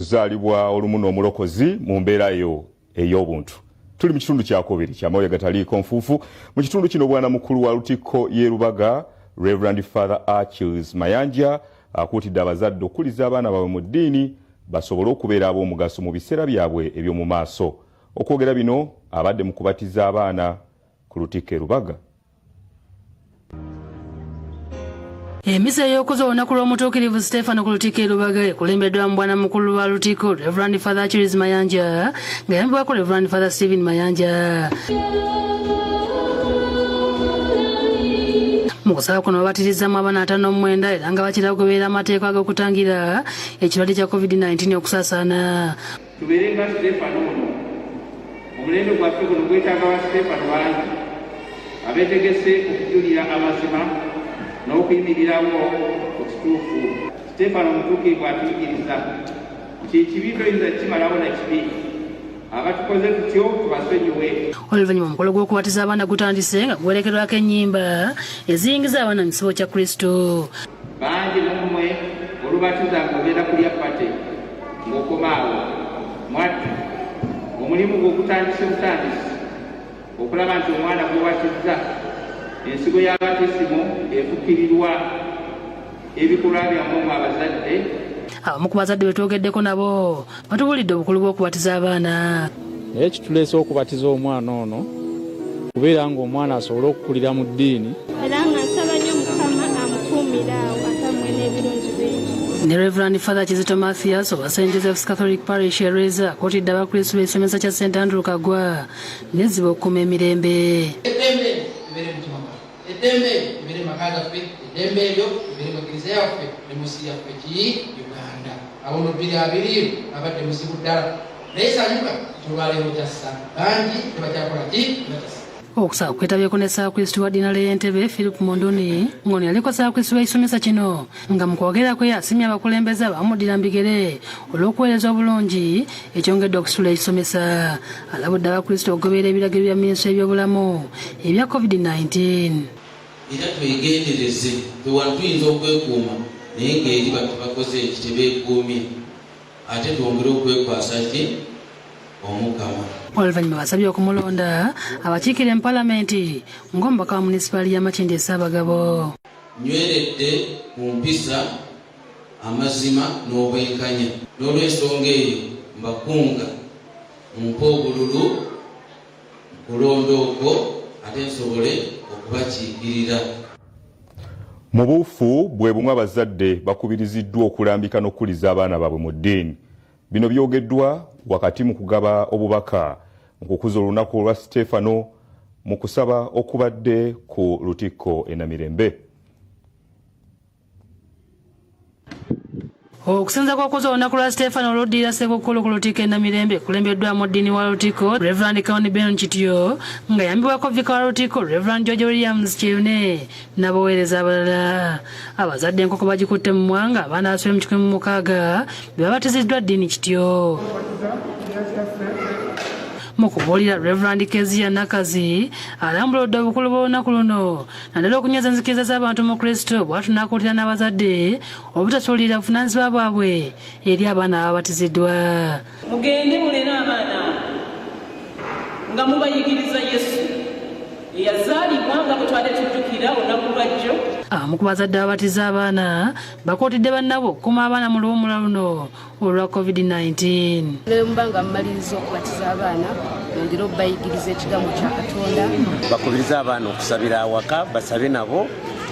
zaalibwa olumu n'omulokozi mu mbeera eyo ey'obuntu. Tuli mu kitundu kyakubiri ky'amawulire gataliiko nfuufu. Mu kitundu kino bwana mukulu wa lutiko y'e Lubaga Reverend Father Achilles Mayanja akuutidde abazadde okukuliza abaana baabwe mu ddiini basobole okubeera ab'omugaso mu biseera byabwe eby'omu maaso. Okwogera bino abadde mu kubatiza abaana ku lutiko e Lubaga. Emisa y'okuza olunaku lw'omutuukirivu Stefano ku lutiko e Lubaga ekulembeddwa mu bwana mukulu wa lutiko Reverend Father Achilles Mayanja nga yambibwako Reverend Father Stephen Mayanja. Mu kusaba kuno babatirizzamu abaana 59 era nga bakira okugoberera amateeka ag'okutangira ekirwadde kya COVID-19 okusaasaana. Tubeerenga Stefano ono omulembe gwaffe guno gwetaaga wa Stefano bangi abeetegese okujulira amazima n'okuyimirirawo ku kituufu. Stefano omutuukirivu atuyigiriza nti ekibi toyinza kimalawo na kibi. Abatukoze tutyo tubasonyiwe. Oluvannyuma omukolo gw'okubatiza abaana gutandise nga guwerekerwako ennyimba eziyingiza abaana mu kisibo kya Kristo. Bangi mu mmwe olubatiza ng'ogenda kulya pate ng'okomaawo mwattu omulimu gw'ogutandise butandisi okulaba nti omwana gw'obatizza ensigo y'abatisimu efukkirirwa ebikolwa byammwe mu abazadde. Abamu ku bazadde betwogeddeko nabo batubulidde obukulu bw'okubatiza abaana. Naye kituleese okubatiza omwana ono kubeera ng'omwana asobole okukulira mu ddiini. Era nga nsaba nnyo Mukama amukuumira awo atamwe n'ebirungi bingi. Ne Reverend Father Kizito Mathias owa St. Joseph's Catholic Parish Ereza akuutidde abakristu b'ekisomesa kya St. Andrew Kagwa n'ezziba okukuuma emirembe. Eddembe ebiri maka gaffe, eddembe eryo ebiri mu Kiriziya yaffe ne mu nsi yaffe ki Uganda. Abono bbiri abiri abadde musibu ddala. Naye sanyuka tulwaleero gyassa bangi tebakyakola ki batasa. Okusaba kwetabyeko ne Ssaabakristu wa ddiina y'Entebbe Philip Mondoni ng'ono yaliko Ssaabakristu b'ekisomesa kino nga mu kwogera kwe asimye abakulembeze abamuddira mbigere olw'okuweereza obulungi ekyongedde okusitula ekisomesa. Alabudde abakristu okugoberera ebiragiro bya minisitule y'ebyobulamu ebya COVID-19. Era twegendereze tewantu tuyinza okwekuuma naye ng'eri bakoze eki tebeekuumye ate twongere okwekwasa ki Omukama. Oluvannyuma basabye okumulonda abakiikira mu palamenti ng'omubaka wa munisipaali ya Makindye Ssaabagabo. Nyweredde mu mpisa amazima n'obwenkanya n'olw'ensonga eyo mbakunga mumpe obululu kulonda okwo ate nsobole okubakiikirira. Mu buufu bwe bumwe abazadde bakubiriziddwa okulambika n'okukuliza abaana baabwe mu ddiini. Bino byogeddwa wakati mu kugaba obubaka mu kukuza olunaku olwa Stefano mu kusaba okubadde ku lutiko e Namirembe. Okusinza kw'okuza olunaku lwa Stefano olw'oddirira Ssekukkulu ku lutiko e Namirembe kulembeddwa mu ddiini wa lutiko Reverend Kaoni Ben Kityo nga yambibwako vika wa lutiko Reverend George Williams Kyune n'abaweereza abalala. Abazadde enkoko bagikutte mu mwanga abaana abasobe mu 16 be babatiziddwa ddiini Kityo. Mu kubuulira Reverend Kezia Nakazi alambuludde obukulu bw'olunaku luno naddala okunyweza enzikiriza z'abantu mu Kristo bw'atyo n'akuutira n'abazadde obutasuulirira buvunaanyizibwa bwabwe eri abaana ababatiziddwa. Mugende mulere abaana nga mubayigiriza Yesu eyazaalibwa nga bwe twali tujjukira olunaku lwajjo. Abamu ku bazadde ababatiza abaana bakuutidde bannabo okukuuma abaana mu luwummula luno olwa COVID-19. Mba nga mmaliriza okubatiza abaana nongera okubayigiriza ekigambo kya Katonda. Bakubiriza abaana okusabira awaka basabe nabo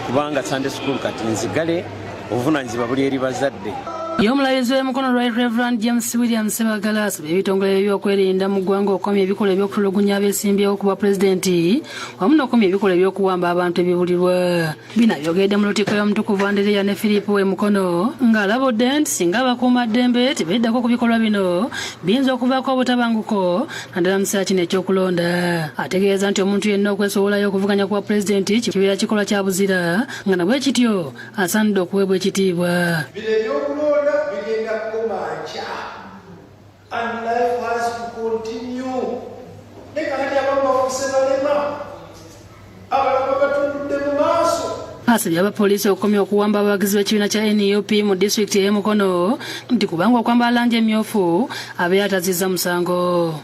kubanga Sunday school kati nzigale obuvunaanyizibwa buli eri bazadde. Y'omulayizi w'emikono lwa Reverend James William Sebagala asabye ebitongole by'okwerinda mu ggwanga okumya ebikolwa eby'okutulugunya abeesimbyewo ku bwa pulezidenti wamu n'okumya ebikolwa eby'okuwamba abantu ebibulirwa. Bino byogedde mu lutiko y'omutukuvu Andereya ne Philip w'emikono ng'alabudde nti singa abakuumaddembe tebeddako ku bikolwa bino biyinza okuvaako obutabanguko naddala mu kiseera kino eky'okulonda. Ategeeza nti omuntu yenna okwesowolayo okuvuganya ku bwa pulezidenti kibeera kikolwa kya buzira nga nabwe kityo asaanidde okuweebwa ekitiibwa. And life has to continue. asabye abapoliisi okukomya okuwamba abawagizi b'ekibiina kya NUP mu disitulikiti y'e Mukono nti kubanga okwambala langi emyufu abe atazizza musango.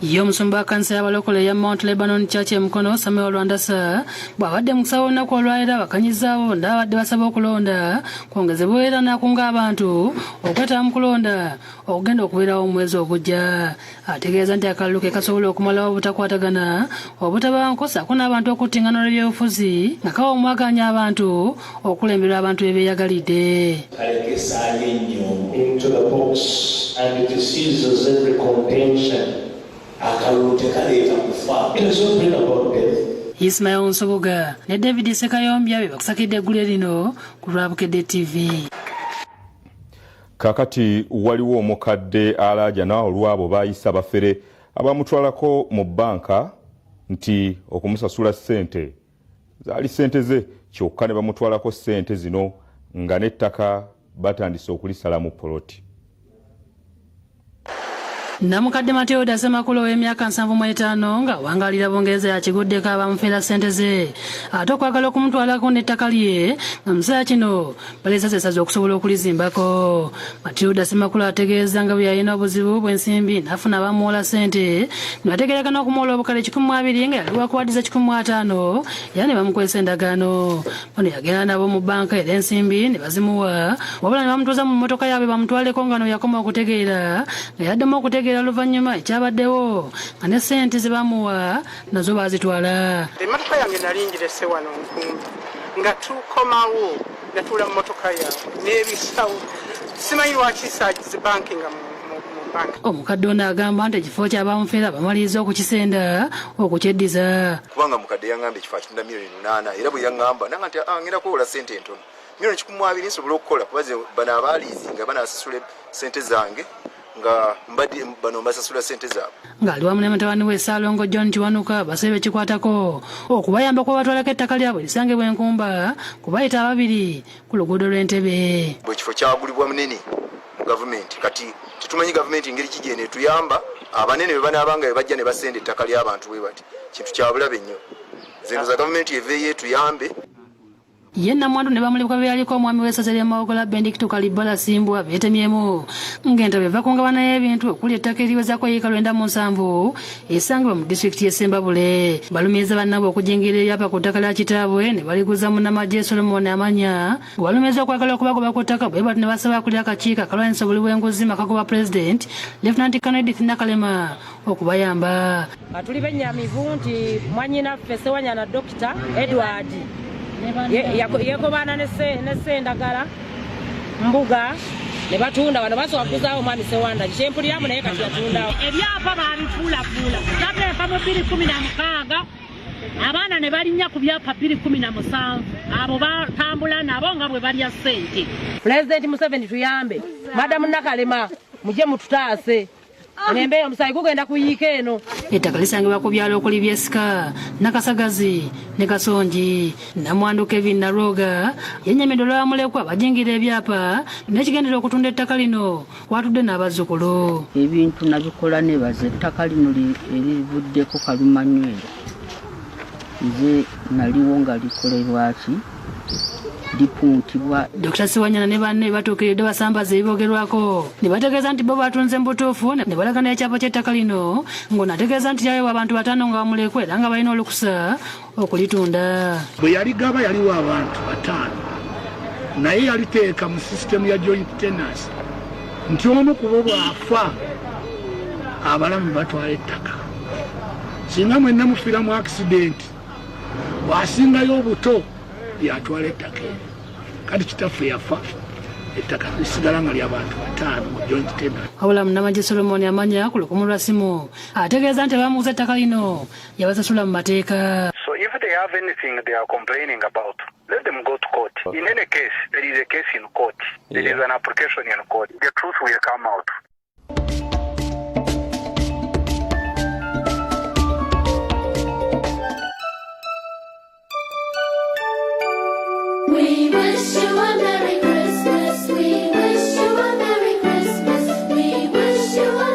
Ye omusumba wa kkanisa y'abalokole ya Mount Lebanon Church e Mukono Samuel Lwandasa bw'abadde mu kusawo olunaku olwaliro bakanyizaawo ndabadde basaba okulonda kwongezebwa era n'akunga abantu okwetaba mu kulonda okugenda okubeerawo omwezi ogujja. Ategeeza nti akalulu ke kasobola okumalawo obutakwatagana obutabanko ssaako n'abantu okuttingana olw'ebyobufuzi nga kawa omwaganya abantu okulemberwa abantu be beeyagalidde. Ismail Nsoboga ne David Sekayombya be bakusakidde eggulu lino ku Twolekedde TV. Kakati waliwo omukadde alaajana olwabo bayisa bafere abamutwalako mu banka nti okumusasula ssente zaali ssente ze kyokka ne bamutwalako ssente zino nga n'ettaka batandise okulisala mu poloti. Namukadde Mateo Dasemakulu w'emyaka 75 nga wangalira Bungereza yakiguddeko abamufera ssente ze ate okwagala okumutwalako n'ettaka lye nga musaa kino baleesasesaza okusobola okulizimbako. Mateo Dasemakulu ategeeza nga bwe yalina obuzibu bw'ensimbi n'afuna abaamuwola ssente ne bategeereka n'okumuwola obukale 200 nga yali wakuwadiza 500 era ne bamukwesa endagaano. Bano yagenda nabo mu banka era ensimbi ne bazimuwa wabula ne bamutuuza mu mmotoka yaabwe bamutwaleko nga no yakoma okutegeera nga yaddemu okutegeera luvannyuma ekyabaddewo nga ne ssente ze bamuwa nazo baazitwala. Emmotoka yange nalingirese wano nkumbi nga tukomawo natuula mu mmotoka yange n'ebisawo simanyi lwaki saagize banki nga mu banka. Omukadde ono agamba nti ekifo ky'abamufera bamaliriza okukisenda okukyeddiza. Kubanga mukadde yaŋŋamba ekifo akitunda $8,000,000 era bwe yaŋŋamba nanga nti ngenda kuwola ssente entono $120,000 nsobola okukola kubaze bano abaaliizi nga banaasasula ssente zange nga mbadde bano basasula ssente zaabwe. Ng'ali wamu ne mutabani we Ssaalongo John Kiwanuka basebe kikwatako okubayamba kuba batwalako ettaka lyabwe lisangibwa enkumba kubayita ababiri ku luguudo lw'Entebbe. Bwe kifo kyagulibwa munene mu gavumenti kati tetumanyi gavumenti engeri kigenda etuyamba abanene be banaabanga be bajja ne basenda ettaka ly'abantu bwe bati kintu kya bulabe nnyo. Zino za gavumenti eveeyo etuyambe. Ye Namwandu ne bamulibwa be yaliko omwami w'essaza ly'e Mawogola Benedicto Kalibala Simbwa beetemyemu ng'entebe eva kungabana y'ebintu okuli ettaka eriwezaako yiika 97 esangibwa mu disitulikiti y'e Ssembabule. Balumiriza bannabwe okujingira ebyapa ku ttaka lya kitaabwe ne baliguza munnamagye Solomon Amanya balumiriza okwagala okubagoba ku ttaka bwe bati ne basaba akulira akakiiko akalwanyisa obuli bw'enguzi makagoba President Lieutenant Colonel Edith Nakalema okubayamba. Tuli bennyamivu nti mwannyinaffe Ssewanyana Dr. Edward yekobana nesendagala mbuga ne batunda wano basobola kuguzaawo mwami Sewanda kyempuliramu naye kati yatundawo ebyapa babifuulafuula gateeka mu 2016 abaana ne balinnya ku byapa 2017 abo batambula nabo nga bwe balya ssente. Pulezidenti Museveni tuyambe, Madamu Nakalema mujje mututaase Nembe omusayi kugenda kuyiika eno. Ettaka lisangibwa ku byalo okuli Byesika, Nakasagazi, ne Kasonji, Namwandu Kevin Naroga, yennyamidde olwamulekwa bajingira ebyapa n'ekigendera okutunda ettaka lino watudde n'abazzukulu. Ebintu nabikola nebaza ettaka lino erivuddeko Kalumanywera. Nze naliwo nga likolebwaki dipuntibwa. Dr. Siwanyana ne banne batuukiridde basambaza ebibogerwako ne bategeeza nti bo batunze mbutuufu ne balaga n'ekyapa ky'ettaka lino ng'onategeeza nti yaweebwa abantu 5 nga bamulekwa era nga balina olukusa okulitunda. Bwe yaligaba yaliwo abantu 5 naye yaliteeka mu sisitemu ya joint tenancy nti omu ku bo bw'afa abalamu batwala ettaka. Singa mwenna mufiira mu akisidenti bw'asingayo obuto yatwala ettaka kati kitaffe yafa ettaka lisigala nga ly'abantu 5 mu joint tenancy. Wabula munnamagye Solomon Amanya ku lukumu lwa simu ategeeza nti bamuguza ettaka lino yabasasula mu mateeka. So if they have anything they are complaining about, let them go to court. In any case, there is a case in court. There is an application in court. The truth will come out. We wish you a Merry Christmas. We wish you a Merry Christmas. We wish you a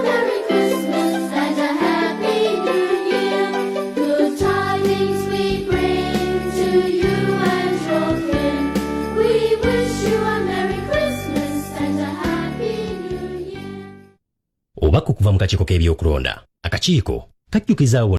obubaka okuva mu kakiiko k'ebyokulonda. Akakiiko kajjukizaawo